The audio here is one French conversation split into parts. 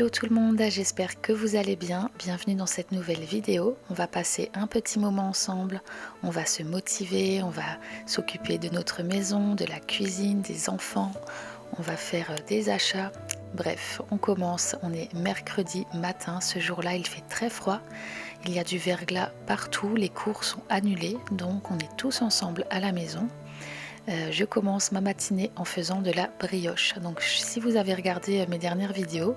Hello tout le monde, j'espère que vous allez bien. Bienvenue dans cette nouvelle vidéo. On va passer un petit moment ensemble, on va se motiver, on va s'occuper de notre maison, de la cuisine, des enfants, on va faire des achats. Bref, on commence, on est mercredi matin, ce jour-là il fait très froid, il y a du verglas partout, les cours sont annulés, donc on est tous ensemble à la maison. Je commence ma matinée en faisant de la brioche. Donc si vous avez regardé mes dernières vidéos,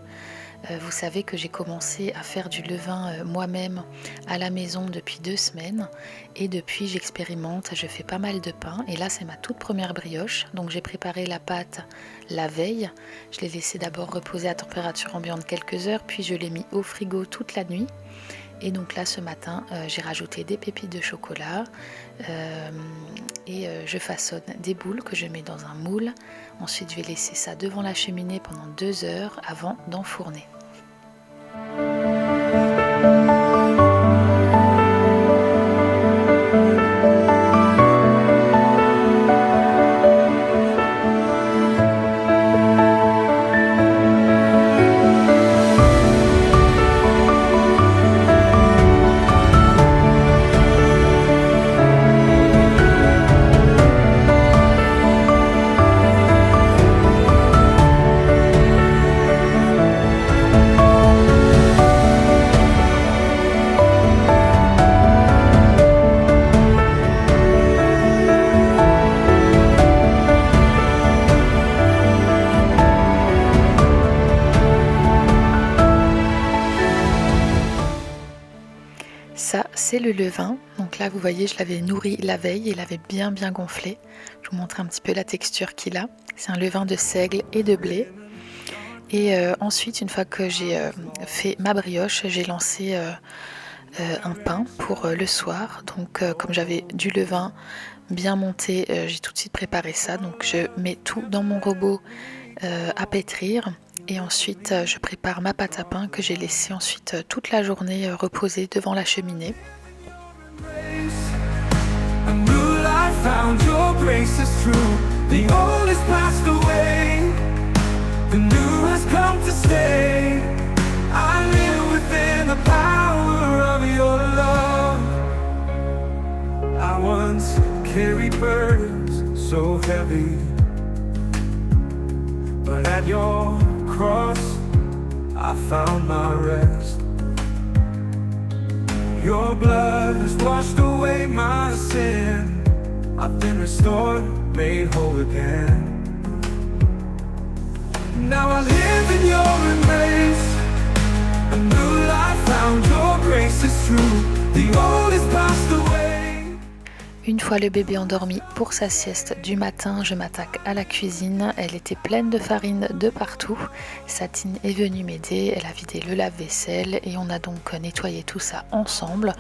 vous savez que j'ai commencé à faire du levain moi-même à la maison depuis 2 semaines. Et depuis j'expérimente, je fais pas mal de pain. Et là c'est ma toute première brioche. Donc j'ai préparé la pâte la veille. Je l'ai laissée d'abord reposer à température ambiante quelques heures, puis je l'ai mis au frigo toute la nuit. Et donc là ce matin j'ai rajouté des pépites de chocolat et je façonne des boules que je mets dans un moule. Ensuite je vais laisser ça devant la cheminée pendant 2 heures avant d'enfourner. Ça c'est le levain, donc là vous voyez je l'avais nourri la veille, il avait bien gonflé. Je vous montre un petit peu la texture qu'il a. C'est un levain de seigle et de blé. Et ensuite une fois que j'ai fait ma brioche, j'ai lancé un pain pour le soir. Donc comme j'avais du levain bien monté, j'ai tout de suite préparé ça. Donc je mets tout dans mon robot à pétrir. Et ensuite je prépare ma pâte à pain que j'ai laissée ensuite toute la journée reposer devant la cheminée. Cross, I found my rest. Your blood has washed away my sin. I've been restored, made whole again. Now I live in your embrace. A new life found, your grace is true. The old is passed away. Une fois le bébé endormi pour sa sieste du matin, je m'attaque à la cuisine. Elle était pleine de farine de partout. Satine est venue m'aider, elle a vidé le lave-vaisselle et on a donc nettoyé tout ça ensemble.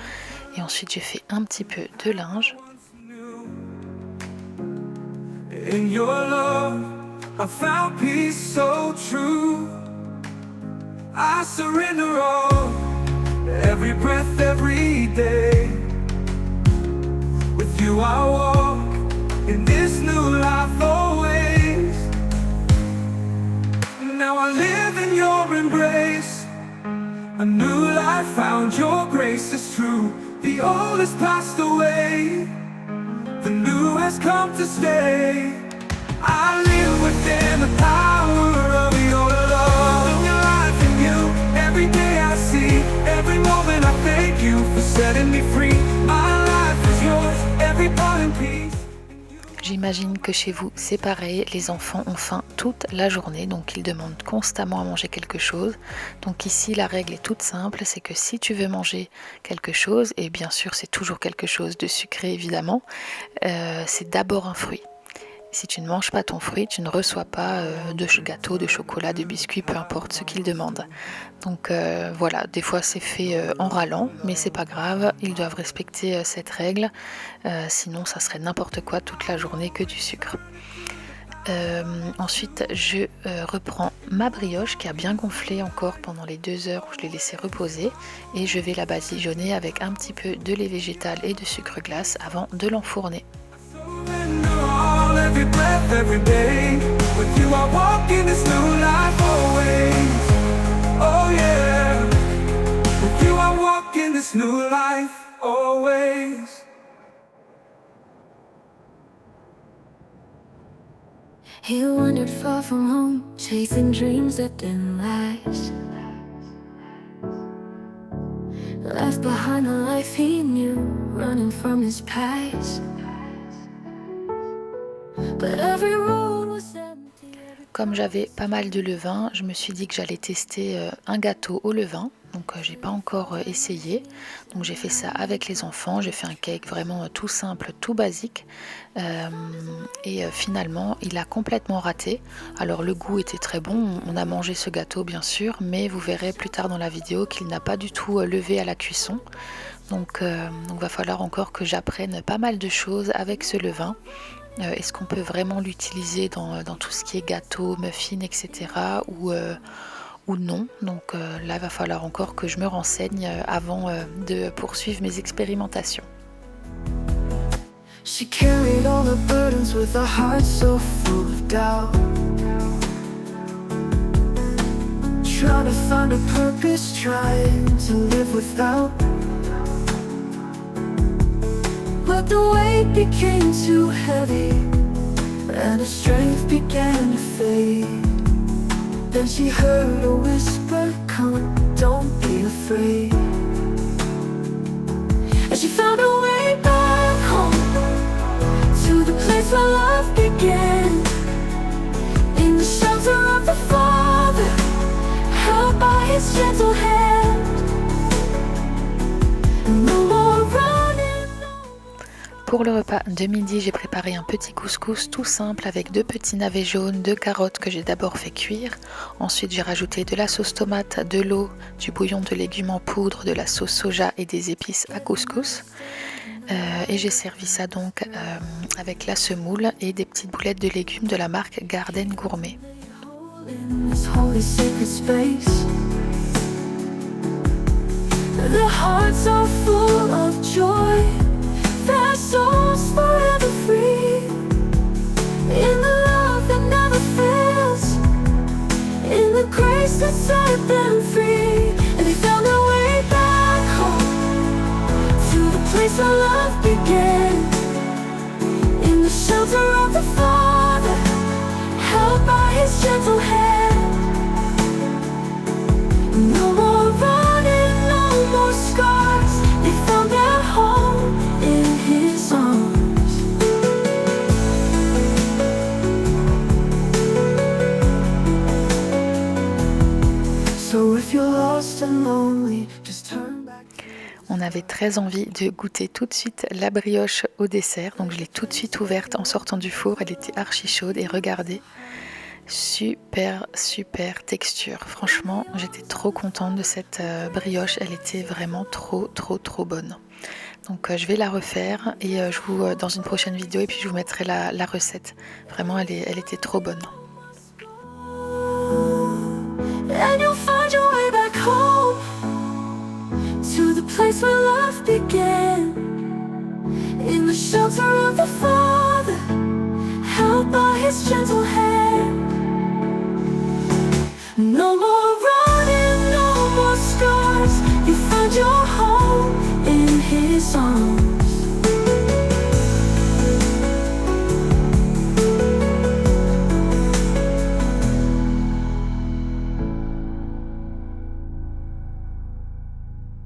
Et ensuite j'ai fait un petit peu de linge. In your love, I found peace so true. I surrender all, every breath, every day. With you I walk in this new life always. Now I live in your embrace. A new life found, your grace is true. The old has passed away, the new has come to stay. I live within the power of your love. Living your life in you, every day I see. Every moment I thank you for setting me free. My life is yours, every part in peace. J'imagine que chez vous c'est pareil, les enfants ont faim toute la journée, donc ils demandent constamment à manger quelque chose. Donc ici la règle est toute simple, c'est que si tu veux manger quelque chose, et bien sûr c'est toujours quelque chose de sucré évidemment, c'est d'abord un fruit. Si tu ne manges pas ton fruit, tu ne reçois pas de gâteau, de chocolat, de biscuits, peu importe ce qu'ils demandent. Donc voilà, des fois c'est fait en râlant, mais c'est pas grave, ils doivent respecter cette règle, sinon ça serait n'importe quoi toute la journée que du sucre. Ensuite je reprends ma brioche qui a bien gonflé encore pendant les 2 heures où je l'ai laissé reposer et je vais la badigeonner avec un petit peu de lait végétal et de sucre glace avant de l'enfourner. Every breath, every day. With you I walk in this new life always. Oh, this new life always. He wandered far from home, chasing dreams that didn't last. Left behind the life he knew, running from his past. But every road was empty. Comme j'avais pas mal de levain, je me suis dit que j'allais tester un gâteau au levain. Donc j'ai pas encore essayé. Donc j'ai fait ça avec les enfants. J'ai fait un cake vraiment tout simple, tout basique. Et finalement, il a complètement raté. Alors le goût était très bon. On a mangé ce gâteau bien sûr, mais vous verrez plus tard dans la vidéo qu'il n'a pas du tout levé à la cuisson. Donc va falloir encore que j'apprenne pas mal de choses avec ce levain. Est-ce qu'on peut vraiment l'utiliser dans tout ce qui est gâteau, muffins, etc. ou non. Donc là, il va falloir encore que je me renseigne avant de poursuivre mes expérimentations. She carried all the burdens with a heart so full of doubt. Trying to find a purpose, trying to live without. But the weight became too heavy, and her strength began to fade. Then she heard a whisper, come, don't be afraid. And she found her way back home, to the place where love began. In the shelter of the Father, held by his gentle hand. No more running, Pour le repas de midi, j'ai préparé un petit couscous tout simple avec 2 petits navets jaunes, 2 carottes que j'ai d'abord fait cuire. Ensuite, j'ai rajouté de la sauce tomate, de l'eau, du bouillon de légumes en poudre, de la sauce soja et des épices à couscous. Et j'ai servi ça donc avec la semoule et des petites boulettes de légumes de la marque Garden Gourmet. in this holy sacred space. Their hearts are full of joy, their souls forever free. In the love that never fails, in the grace that set them free. And they found their way back home, to the place where love began. In the shelter of the Father, held by his gentle hand. No more running, no more scars. They found their home in his arms. So if you're lost and lonely, just turn back. On avait très envie de goûter tout de suite la brioche au dessert, donc je l'ai tout de suite ouverte en sortant du four, elle était archi chaude et regardez, super texture. Franchement, j'étais trop contente de cette brioche, elle était vraiment trop bonne. Donc je vais la refaire et je vous dans une prochaine vidéo et puis je vous mettrai la recette. Vraiment, elle était trop bonne. And you'll find your way back home, to the place where love began. In the shelter of the Father, held by his gentle hand. No more running, no more scars. You found your home in his arms.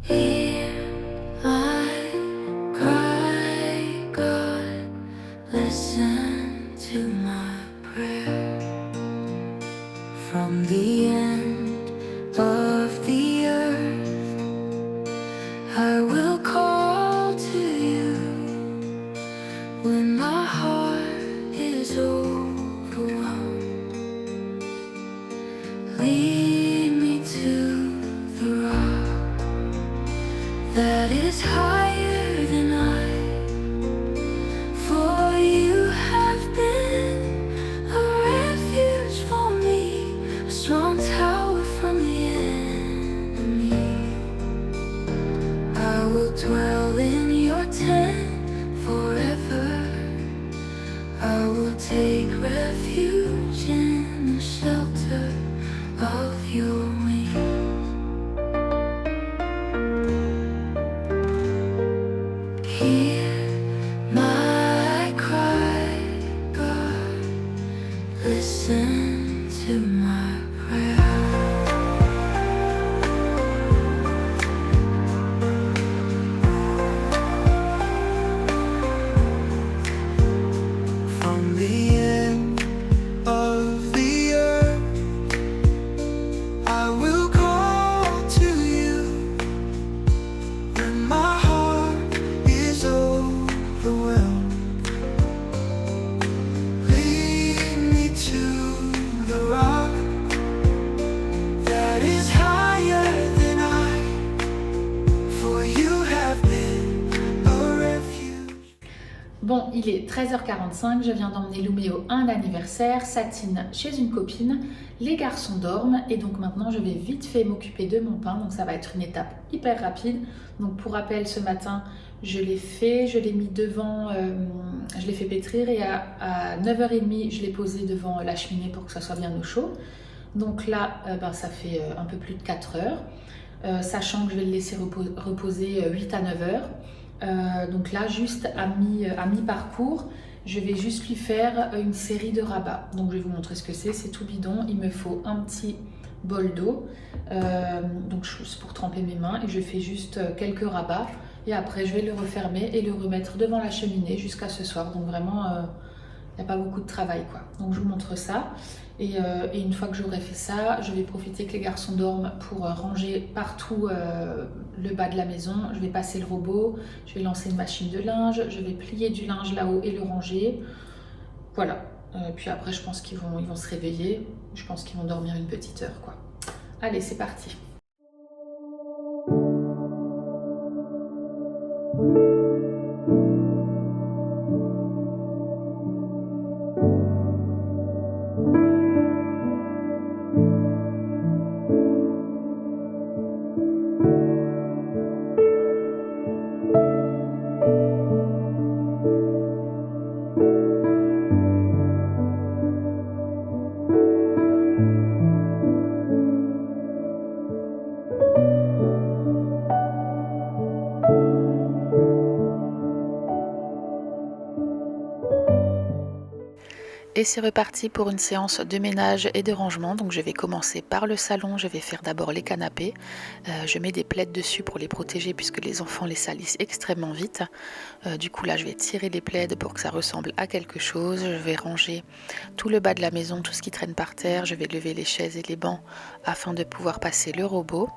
Here I cry, God, listen to my prayer. From the end of the earth, I will call to you when my heart is overwhelmed. Lead me to the rock that is higher than I. For you have been a refuge for me, a strong tower from the enemy. I will dwell in your tent forever. I will take refuge in the shelter of your wings. Listen to my prayer. From the end of the earth, I will call to you when my heart is overwhelmed. Lead me to the rock that is higher than I, for you have been a refuge. Bon, il est 13h45, je viens d'emmener Luméo à un anniversaire, Satine chez une copine, les garçons dorment et donc maintenant je vais vite fait m'occuper de mon pain, donc ça va être une étape hyper rapide. Donc pour rappel, ce matin je l'ai fait, je l'ai mis devant, je l'ai fait pétrir et à 9h30 je l'ai posé devant la cheminée pour que ça soit bien au chaud. Donc là, ça fait un peu plus de 4 heures, sachant que je vais le laisser reposer 8 à 9 heures. Donc là, juste à mi-parcours, je vais juste lui faire une série de rabats. Donc je vais vous montrer ce que c'est tout bidon. Il me faut un petit bol d'eau, donc c'est pour tremper mes mains, et je fais juste quelques rabats. Et après, je vais le refermer et le remettre devant la cheminée jusqu'à ce soir. Donc vraiment, il n'y a pas beaucoup de travail, quoi. Donc je vous montre ça. Et une fois que j'aurai fait ça, je vais profiter que les garçons dorment pour ranger partout le bas de la maison. Je vais passer le robot, je vais lancer une machine de linge, je vais plier du linge là-haut et le ranger. Voilà. Puis après, je pense qu'ils vont se réveiller. Je pense qu'ils vont dormir une petite heure, quoi. Allez, c'est parti. Et c'est reparti pour une séance de ménage et de rangement. Donc je vais commencer par le salon, je vais faire d'abord les canapés. Je mets des plaids dessus pour les protéger puisque les enfants les salissent extrêmement vite. Du coup là je vais tirer les plaids pour que ça ressemble à quelque chose. Je vais ranger tout le bas de la maison, tout ce qui traîne par terre. Je vais lever les chaises et les bancs afin de pouvoir passer le robot.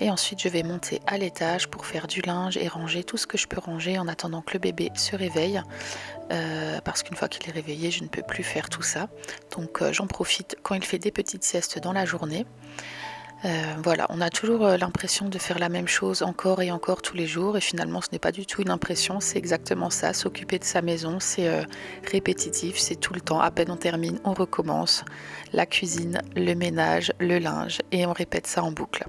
Et ensuite je vais monter à l'étage pour faire du linge et ranger tout ce que je peux ranger en attendant que le bébé se réveille. Parce qu'une fois qu'il est réveillé, je ne peux plus faire tout ça. Donc j'en profite quand il fait des petites siestes dans la journée. Voilà, on a toujours l'impression de faire la même chose encore et encore tous les jours et finalement ce n'est pas du tout une impression, c'est exactement ça, s'occuper de sa maison, c'est répétitif, c'est tout le temps, à peine on termine, on recommence, la cuisine, le ménage, le linge et on répète ça en boucle.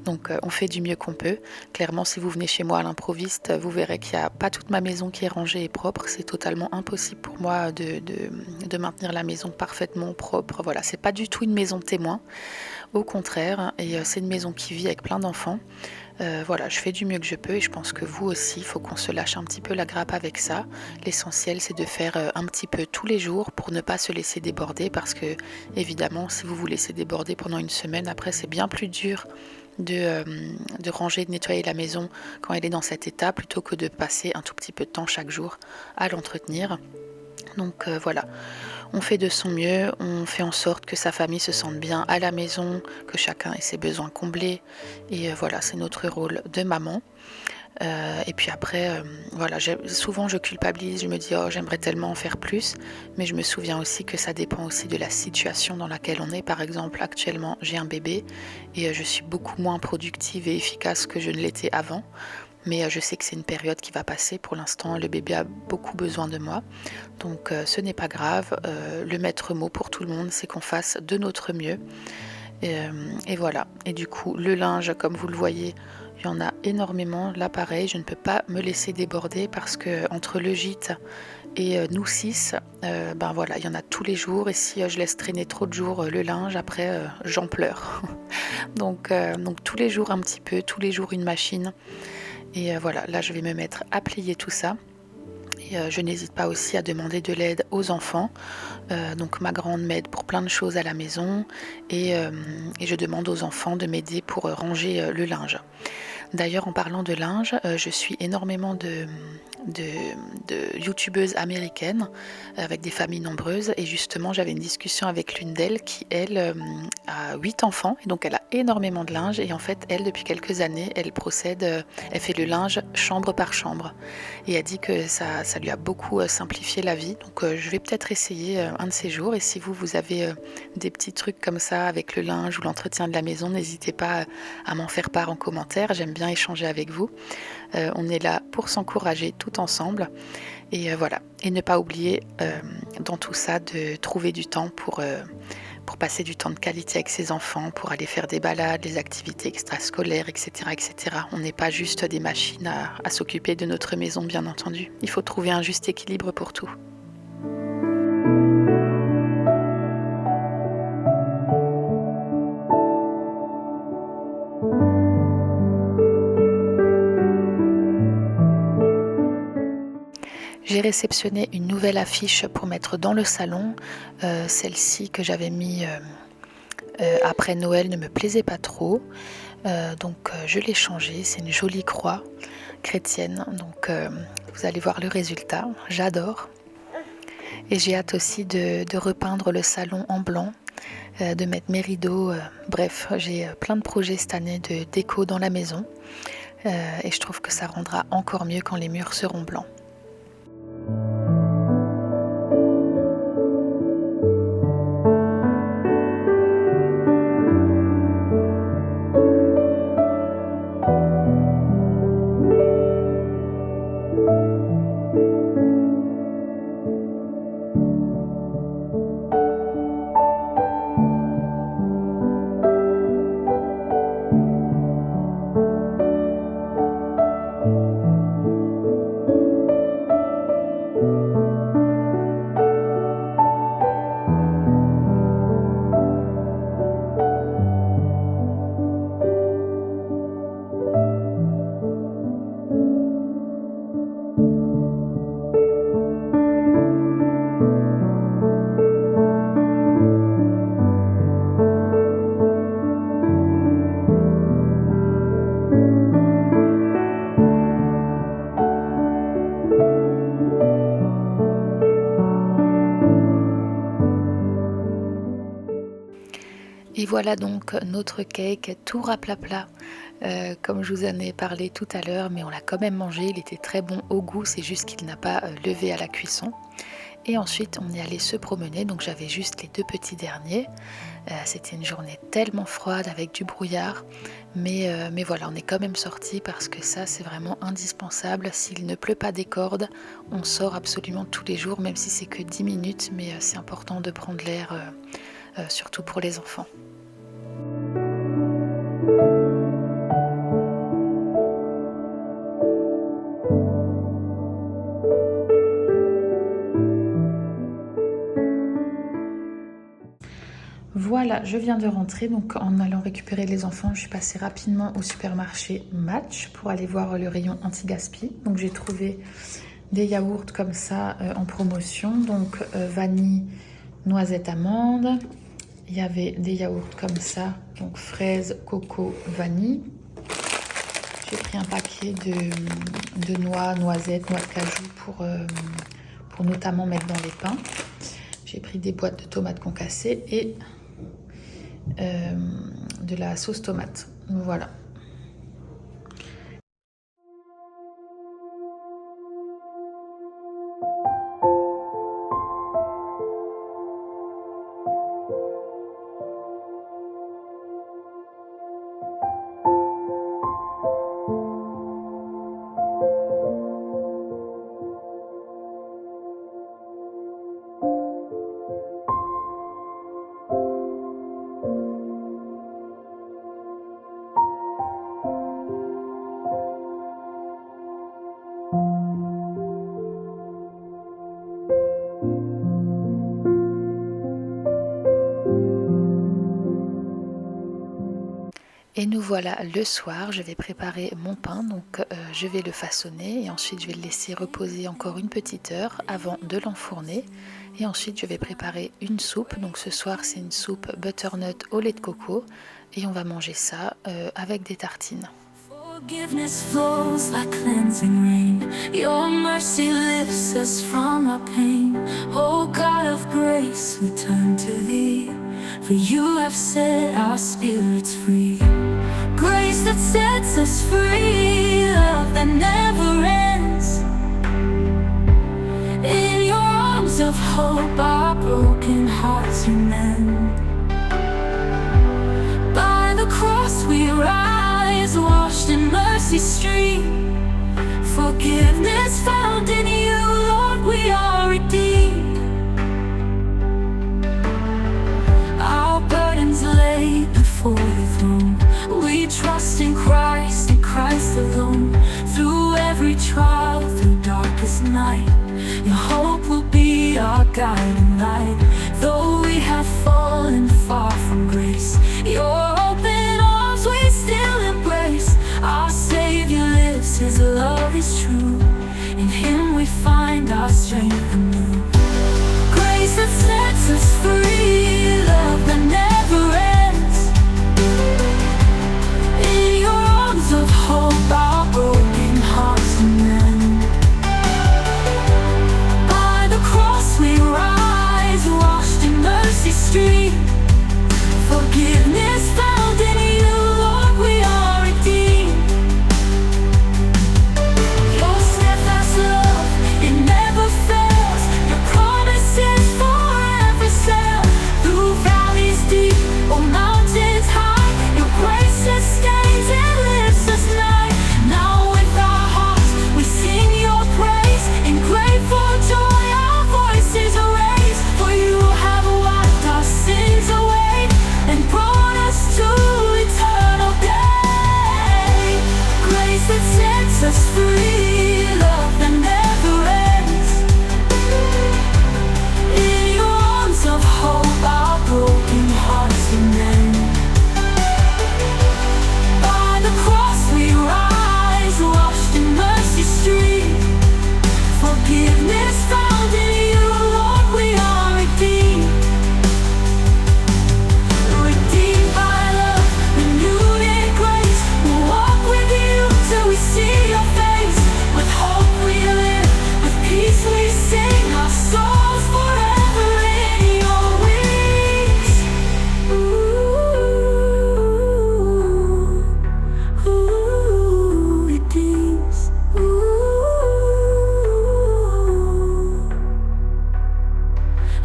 Donc on fait du mieux qu'on peut. Clairement, si vous venez chez moi à l'improviste, vous verrez qu'il n'y a pas toute ma maison qui est rangée et propre, c'est totalement impossible pour moi de maintenir la maison parfaitement propre. Voilà, c'est pas du tout une maison témoin. Au contraire, et c'est une maison qui vit avec plein d'enfants. Voilà, je fais du mieux que je peux et je pense que vous aussi, il faut qu'on se lâche un petit peu la grappe avec ça. L'essentiel, c'est de faire un petit peu tous les jours pour ne pas se laisser déborder parce que, évidemment, si vous vous laissez déborder pendant une semaine, après, c'est bien plus dur de ranger, de nettoyer la maison quand elle est dans cet état plutôt que de passer un tout petit peu de temps chaque jour à l'entretenir. Donc voilà, on fait de son mieux, on fait en sorte que sa famille se sente bien à la maison, que chacun ait ses besoins comblés. Et voilà, c'est notre rôle de maman. Et puis après, voilà, souvent je culpabilise, je me dis oh j'aimerais tellement en faire plus, mais je me souviens aussi que ça dépend aussi de la situation dans laquelle on est. Par exemple, actuellement j'ai un bébé et je suis beaucoup moins productive et efficace que je ne l'étais avant. Mais je sais que c'est une période qui va passer. Pour l'instant, le bébé a beaucoup besoin de moi. Donc ce n'est pas grave. Le maître mot pour tout le monde, c'est qu'on fasse de notre mieux. Et voilà. Et du coup, le linge, comme vous le voyez, il y en a énormément. Là, pareil, je ne peux pas me laisser déborder parce que entre le gîte et nous 6, ben voilà, il y en a tous les jours. Et si je laisse traîner trop de jours le linge, après, j'en pleure. Donc tous les jours un petit peu, tous les jours une machine. Et voilà, là je vais me mettre à plier tout ça. Et je n'hésite pas aussi à demander de l'aide aux enfants. Donc ma grande m'aide pour plein de choses à la maison et je demande aux enfants de m'aider pour ranger le linge. D'ailleurs, en parlant de linge, je suis énormément de, de youtubeuses américaines avec des familles nombreuses. Et justement, j'avais une discussion avec l'une d'elles qui, elle, a 8 enfants. Et donc, elle a énormément de linge. Et en fait, elle, depuis quelques années, elle procède, elle fait le linge chambre par chambre. Et elle dit que ça lui a beaucoup simplifié la vie. Donc, je vais peut-être essayer un de ces jours. Et si vous avez des petits trucs comme ça avec le linge ou l'entretien de la maison, n'hésitez pas à m'en faire part en commentaire. J'aime bien échanger avec vous. On est là pour s'encourager tout ensemble. Et voilà. Et ne pas oublier dans tout ça de trouver du temps pour passer du temps de qualité avec ses enfants, pour aller faire des balades, des activités extrascolaires, etc. etc. On n'est pas juste des machines à s'occuper de notre maison, bien entendu. Il faut trouver un juste équilibre pour tout. J'ai réceptionné une nouvelle affiche pour mettre dans le salon. Celle-ci que j'avais mis après Noël ne me plaisait pas trop. Donc je l'ai changée. C'est une jolie croix chrétienne. Donc vous allez voir le résultat. J'adore. Et j'ai hâte aussi de repeindre le salon en blanc, de mettre mes rideaux. Bref, j'ai plein de projets cette année de déco dans la maison. Et je trouve que ça rendra encore mieux quand les murs seront blancs. Et voilà donc notre cake tout raplapla, comme je vous en ai parlé tout à l'heure, mais on l'a quand même mangé, il était très bon au goût, c'est juste qu'il n'a pas levé à la cuisson. Et ensuite on est allé se promener, donc j'avais juste les 2 petits derniers. C'était une journée tellement froide avec du brouillard, mais voilà, on est quand même sortis parce que ça c'est vraiment indispensable. S'il ne pleut pas des cordes, on sort absolument tous les jours, même si c'est que 10 minutes, mais c'est important de prendre l'air, surtout pour les enfants. Voilà, je viens de rentrer, donc en allant récupérer les enfants, je suis passée rapidement au supermarché Match pour aller voir le rayon anti-gaspi. Donc j'ai trouvé des yaourts comme ça en promotion, donc vanille, noisette, amande. Il y avait des yaourts comme ça, donc fraise, coco, vanille. J'ai pris un paquet de noix, noisettes, noix de cajou pour notamment mettre dans les pains. J'ai pris des boîtes de tomates concassées et de la sauce tomate. Voilà. Et nous voilà le soir, je vais préparer mon pain, donc je vais le façonner et ensuite je vais le laisser reposer encore une petite heure avant de l'enfourner. Et ensuite je vais préparer une soupe, donc ce soir c'est une soupe butternut au lait de coco et on va manger ça avec des tartines. Forgiveness flows like cleansing rain. Your mercy lifts us from our pain. Oh God of grace, we turn to thee. For you have set our spirits free. Grace that sets us free, love that never ends. In your arms of hope, our broken hearts you mend. By the cross we rise, washed in mercy stream. Forgiveness found in you, Lord, we are redeemed. Our burdens laid before the throne. We trust in Christ and Christ alone. Through every trial, through darkest night, your hope will be our guiding light. Though we have fallen far from grace, your open arms we still embrace. Our Savior lives, His love is true. In Him we find our strength anew. Grace that sets us free, love that never ends. In your arms of hope, our broken hearts mend. By the cross we rise, washed in mercy stream. Forgiveness found in you, Lord, we are redeemed. Your steadfast love, it never fails. Your promises forever sail. Through valleys deep or mountains high, your grace sustains and lifts us nigh. Now with our hearts we sing your praise. In grateful joy our voices raise. For you have wiped our sins away and brought us to eternal day. Grace that sets us free, love that never ends. In your arms of hope, our broken hearts mend. By the cross we rise, washed in mercy stream. Forgiveness found in you, Lord, we are redeemed. Redeemed by love, renewed in grace. We'll walk with you till we see your face. With hope we live, with peace we sing. Our souls forever in your wings. Redeems.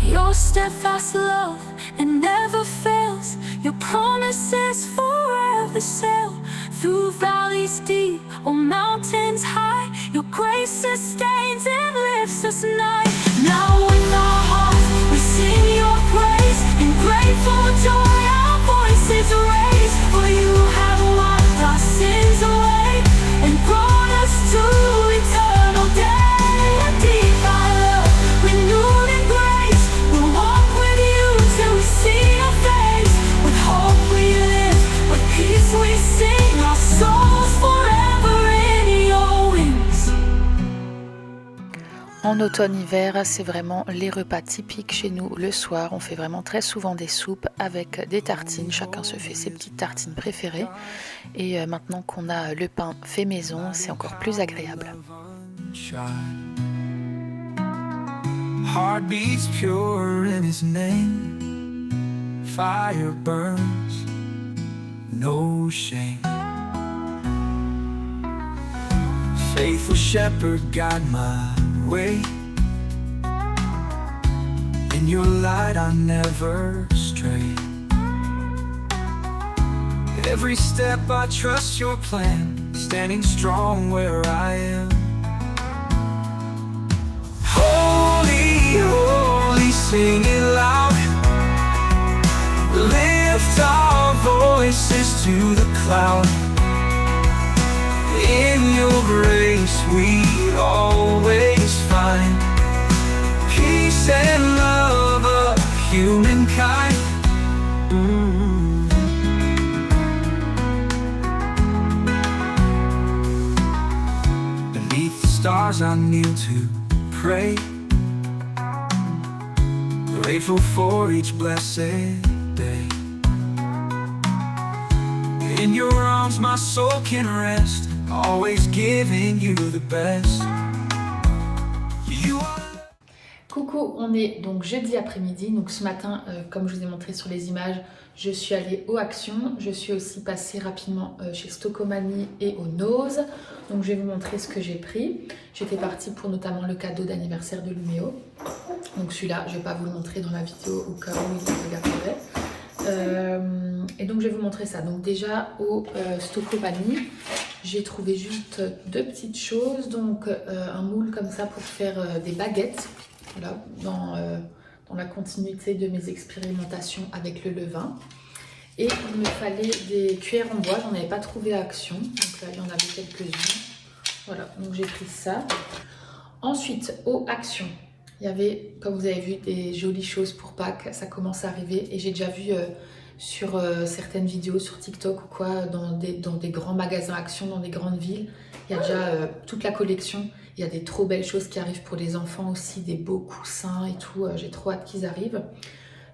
Your steadfast love, it never fails. Your promises forever sail. Through valleys deep or mountains high, your grace sustains and lifts us nigh. Now with our hearts we sing your praise. In grateful joy our voices raise. For you have wiped our sins away and brought us to eternal day. Deep by love, renewed in grace. We'll walk with you till we see your face. With hope we live, with peace we sing. Our souls forever in your wings. En automne-hiver, c'est vraiment les repas typiques chez nous le soir. On fait vraiment très souvent des soupes avec des tartines. Chacun se fait ses petites tartines préférées. Et maintenant qu'on a le pain fait maison, c'est encore plus agréable. Heart beats pure in His name. Fire burns, no shame. Faithful shepherd, guide my way. In your light I never stray. Every step I trust your plan, standing strong where I am. Holy, holy, sing it loud. Lift our voices to the cloud. In your grace we always find peace and love of humankind. stars I kneel to pray, grateful for each blessed day. In your arms my soul can rest, always giving you the best. You are... Coucou, on est donc jeudi après-midi, donc ce matin, comme je vous ai montré sur les images, je suis allée au Action, je suis aussi passée rapidement chez Stocomanie et au Nose, donc je vais vous montrer ce que j'ai pris. J'étais partie pour notamment le cadeau d'anniversaire de Luméo, donc celui-là, je ne vais pas vous le montrer dans la vidéo au cas où il le regarderait. Et donc je vais vous montrer ça. Donc déjà au Stocomanie, j'ai trouvé juste deux petites choses, donc un moule comme ça pour faire des baguettes. Voilà, dans la continuité de mes expérimentations avec le levain. Et il me fallait des cuillères en bois, j'en avais pas trouvé à Action, donc là il y en avait quelques-unes. Voilà, donc j'ai pris ça. Ensuite, au Action, il y avait, comme vous avez vu, des jolies choses pour Pâques, ça commence à arriver. Et j'ai déjà vu sur certaines vidéos sur TikTok ou quoi, dans des grands magasins Action, dans des grandes villes, il y a déjà toute la collection. Il y a des trop belles choses qui arrivent pour les enfants aussi, des beaux coussins et tout. J'ai trop hâte qu'ils arrivent.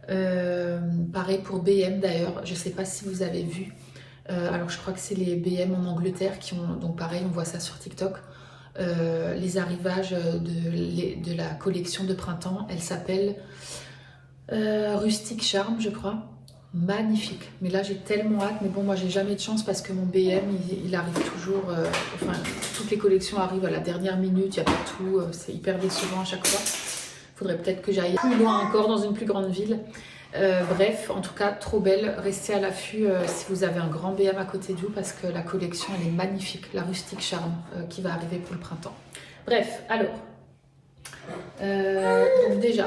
Pareil pour BM d'ailleurs. Je ne sais pas si vous avez vu. Alors je crois que c'est les BM en Angleterre qui ont... Donc pareil, on voit ça sur TikTok. Les arrivages de la collection de printemps. Elle s'appelle Rustic Charm, je crois. Magnifique, mais là j'ai tellement hâte, mais bon moi j'ai jamais de chance parce que mon BM il arrive toujours, enfin toutes les collections arrivent à la dernière minute, il n'y a pas tout, c'est hyper décevant à chaque fois. Faudrait peut-être que j'aille plus loin encore dans une plus grande ville. Bref, en tout cas trop belle, restez à l'affût si vous avez un grand BM à côté de vous parce que la collection elle est magnifique, la Rustic Charm qui va arriver pour le printemps. Bref, alors, donc déjà...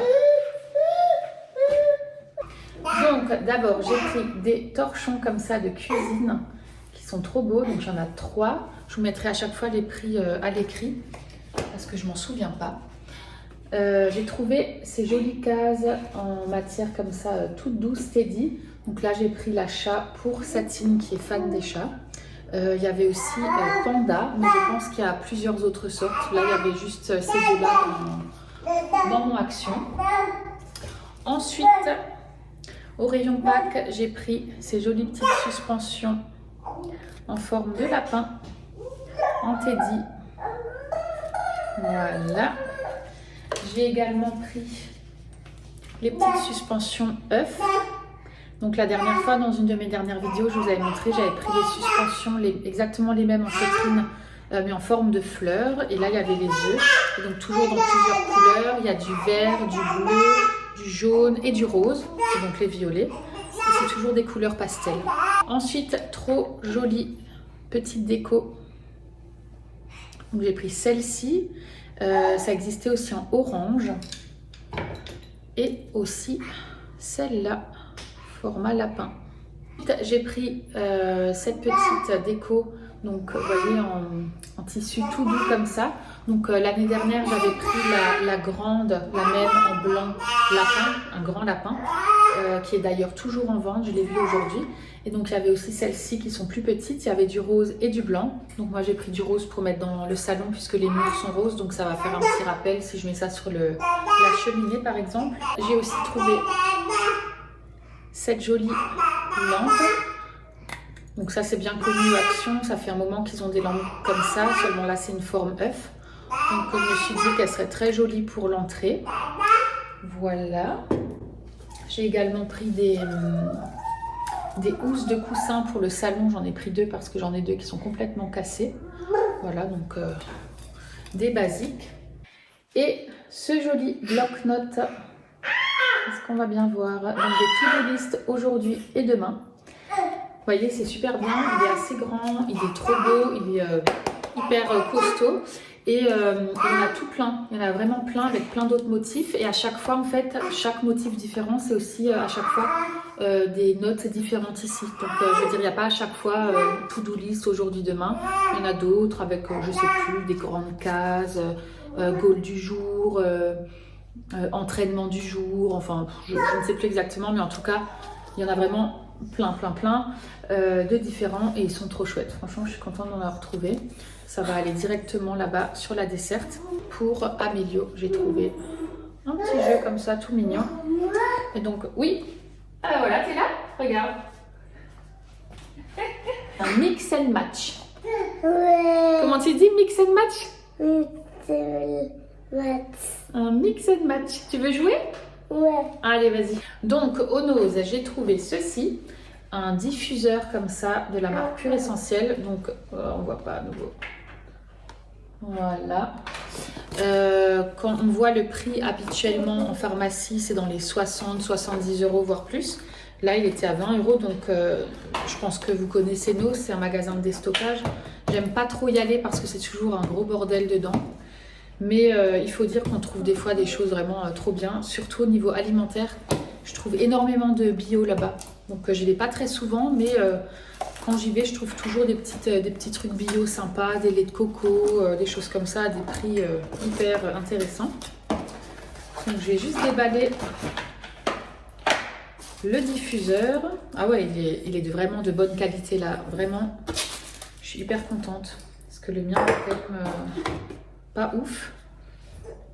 Donc d'abord j'ai pris des torchons comme ça de cuisine qui sont trop beaux, donc j'en ai 3. Je vous mettrai à chaque fois les prix à l'écrit parce que je m'en souviens pas. J'ai trouvé ces jolies cases en matière comme ça toute douce, steady. Donc là j'ai pris la chat pour Satine qui est fan des chats. Il y avait aussi Panda, mais je pense qu'il y a plusieurs autres sortes. Là il y avait juste ces deux-là dans mon Action. Ensuite... Au rayon Pâques, j'ai pris ces jolies petites suspensions en forme de lapin, en teddy. Voilà. J'ai également pris les petites suspensions œufs. Donc la dernière fois, dans une de mes dernières vidéos, je vous avais montré, j'avais pris les suspensions exactement les mêmes en feutrine, mais en forme de fleurs. Et là, il y avait les œufs. Et donc toujours dans plusieurs couleurs. Il y a du vert, du bleu, du jaune et du rose, et donc les violets, et c'est toujours des couleurs pastel. Ensuite, trop jolie petite déco, donc j'ai pris celle-ci, ça existait aussi en orange, et aussi celle-là, format lapin. J'ai pris cette petite déco, donc vous voyez en tissu tout doux comme ça. Donc l'année dernière j'avais pris la grande, la même en blanc lapin, un grand lapin, qui est d'ailleurs toujours en vente, je l'ai vu aujourd'hui. Et donc il y avait aussi celles-ci qui sont plus petites, il y avait du rose et du blanc. Donc moi j'ai pris du rose pour mettre dans le salon puisque les murs sont roses, donc ça va faire un petit rappel si je mets ça sur la cheminée par exemple. J'ai aussi trouvé cette jolie lampe. Donc ça c'est bien connu Action, ça fait un moment qu'ils ont des lampes comme ça, seulement là c'est une forme œuf. Donc je me suis dit qu'elle serait très jolie pour l'entrée. Voilà. J'ai également pris des housses de coussins pour le salon, j'en ai pris 2 parce que j'en ai 2 qui sont complètement cassées. Voilà, donc des basiques. Et ce joli bloc-notes, est-ce qu'on va bien voir? Donc des to-do list aujourd'hui et demain. Vous voyez, c'est super bien, il est assez grand, il est trop beau, il est hyper costaud. Et il y en a tout plein, il y en a vraiment plein avec plein d'autres motifs. Et à chaque fois, en fait, chaque motif différent, c'est aussi à chaque fois des notes différentes ici. Donc je veux dire, il n'y a pas à chaque fois to-do list aujourd'hui, demain. Il y en a d'autres avec, je sais plus, des grandes cases, goal du jour, entraînement du jour. Enfin, je ne sais plus exactement, mais en tout cas, il y en a vraiment plein de différents et ils sont trop chouettes. Franchement, je suis contente d'en avoir trouvé. Ça va aller directement là-bas sur la desserte. Pour Amélio, j'ai trouvé un petit jeu comme ça, tout mignon. Et donc, oui. Ah voilà, t'es là? Regarde. Un mix and match. Ouais. Comment tu dis mix and match? Ouais. Un mix and match. Tu veux jouer? Ouais. Allez, vas-y. Donc, au Nose, j'ai trouvé ceci. Un diffuseur comme ça de la marque Pure Essentiel. Donc, on voit pas à nouveau. Voilà. Quand on voit le prix habituellement en pharmacie, c'est dans les 60-70 €, voire plus. Là, il était à 20 €, donc je pense que vous connaissez Nose, c'est un magasin de déstockage. J'aime pas trop y aller parce que c'est toujours un gros bordel dedans. Mais il faut dire qu'on trouve des fois des choses vraiment trop bien, surtout au niveau alimentaire. Je trouve énormément de bio là-bas. Donc je n'y vais pas très souvent, mais quand j'y vais, je trouve toujours des petits trucs bio sympas, des laits de coco, des choses comme ça, à des prix hyper intéressants. Donc je vais juste déballer le diffuseur. Ah ouais, il est vraiment de bonne qualité là. Vraiment, je suis hyper contente. Parce que le mien est quand même pas ouf.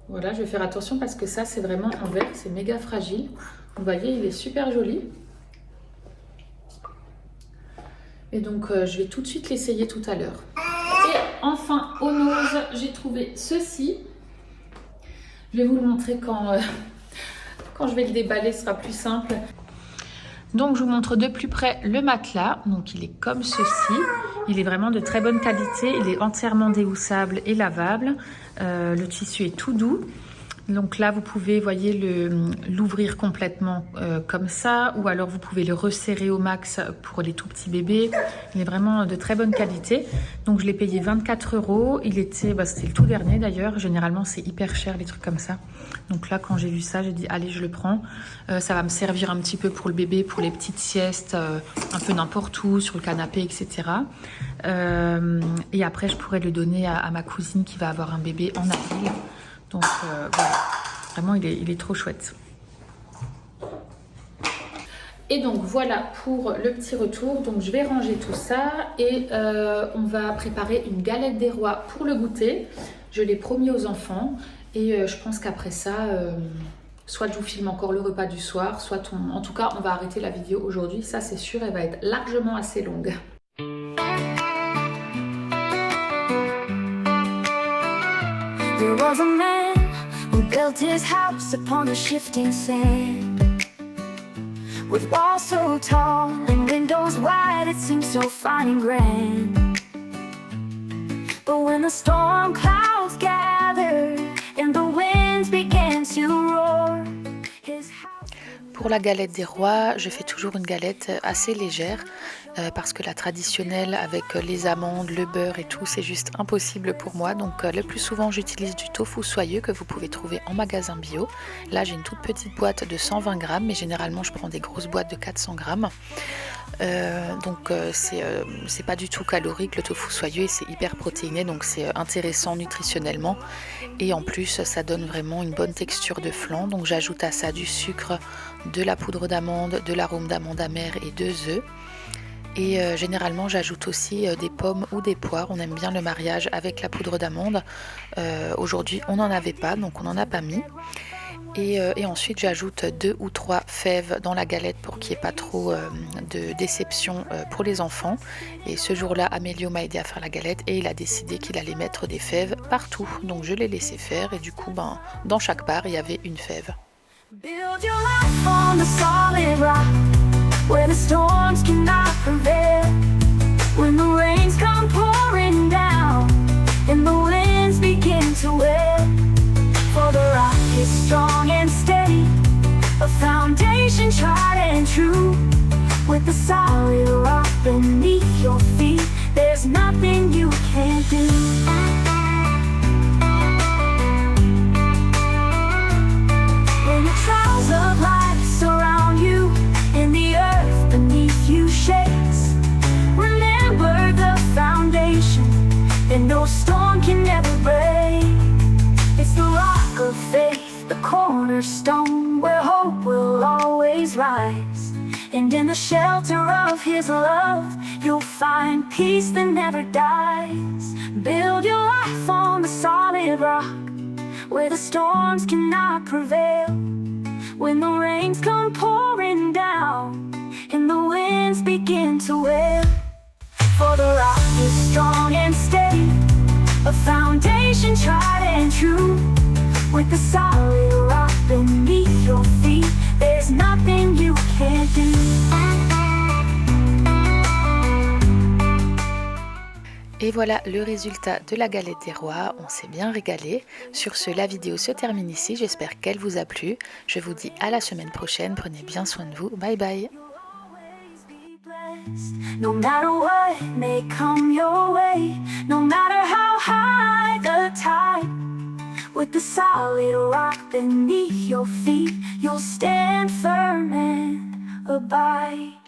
Voilà, je vais faire attention parce que ça, c'est vraiment en verre. C'est méga fragile. Vous voyez, il est super joli. Et donc, je vais tout de suite l'essayer tout à l'heure. Et enfin, au Nose, j'ai trouvé ceci. Je vais vous le montrer quand je vais le déballer, ce sera plus simple. Donc, je vous montre de plus près le matelas. Donc, il est comme ceci. Il est vraiment de très bonne qualité. Il est entièrement déhoussable et lavable. Le tissu est tout doux. Donc là, vous pouvez, voyez, l'ouvrir complètement comme ça, ou alors vous pouvez le resserrer au max pour les tout petits bébés. Il est vraiment de très bonne qualité. Donc je l'ai payé 24 €. Il était, c'était le tout dernier d'ailleurs. Généralement, c'est hyper cher les trucs comme ça. Donc là, quand j'ai vu ça, j'ai dit allez, je le prends. Ça va me servir un petit peu pour le bébé, pour les petites siestes, un peu n'importe où, sur le canapé, etc. Et après, je pourrais le donner à ma cousine qui va avoir un bébé en avril. Donc voilà, vraiment il est trop chouette. Et donc voilà pour le petit retour. Donc je vais ranger tout ça et on va préparer une galette des rois pour le goûter. Je l'ai promis aux enfants et je pense qu'après ça, soit je vous filme encore le repas du soir, soit en tout cas on va arrêter la vidéo aujourd'hui. Ça c'est sûr, elle va être largement assez longue. There was a man who built his house upon the shifting sand. With walls so tall and windows wide, it seemed so fine and grand. But when the storm clouds gathered and the winds began to roar, his house... Pour la galette des rois, je fais toujours une galette assez légère parce que la traditionnelle avec les amandes, le beurre et tout, c'est juste impossible pour moi. Donc le plus souvent, j'utilise du tofu soyeux que vous pouvez trouver en magasin bio. Là, j'ai une toute petite boîte de 120 grammes, mais généralement, je prends des grosses boîtes de 400 grammes. Donc c'est pas du tout calorique le tofu soyeux et c'est hyper protéiné, donc c'est intéressant nutritionnellement et en plus ça donne vraiment une bonne texture de flan. Donc j'ajoute à ça du sucre, de la poudre d'amande, de l'arôme d'amande amère et 2 œufs. Et généralement j'ajoute aussi des pommes ou des poires. On aime bien le mariage avec la poudre d'amande. Aujourd'hui on n'en avait pas, donc on n'en a pas mis. Et ensuite j'ajoute 2 ou 3 fèves dans la galette pour qu'il n'y ait pas trop de déception pour les enfants. Et ce jour-là, Amélio m'a aidé à faire la galette et il a décidé qu'il allait mettre des fèves partout. Donc je l'ai laissé faire et du coup, dans chaque part, il y avait une fève. Build your life on the solid rock, where the storms cannot prevail. When the rains come pouring down and the winds begin to wail. For the rock is strong and steady, a foundation tried and true. With the solid rock beneath your feet, there's nothing you can't do. When the trials of life surround you and the earth beneath you shakes, remember the foundation that no storm can ever break. It's the rock of faith, the cornerstone where hope will always rise. And in the shelter of His love, you'll find peace that never dies. Build your life on the solid rock, where the storms cannot prevail. When the rains come pouring down, and the winds begin to wail. For the rock is strong and steady, a foundation tried and true. With the solid rock beneath your feet, there's nothing you can't do. Et voilà le résultat de la galette des rois, on s'est bien régalé. Sur ce, la vidéo se termine ici, j'espère qu'elle vous a plu. Je vous dis à la semaine prochaine, prenez bien soin de vous, bye bye. No matter what may come your way, no matter how high the tide, with the solid rock beneath your feet, you'll stand firm and abide.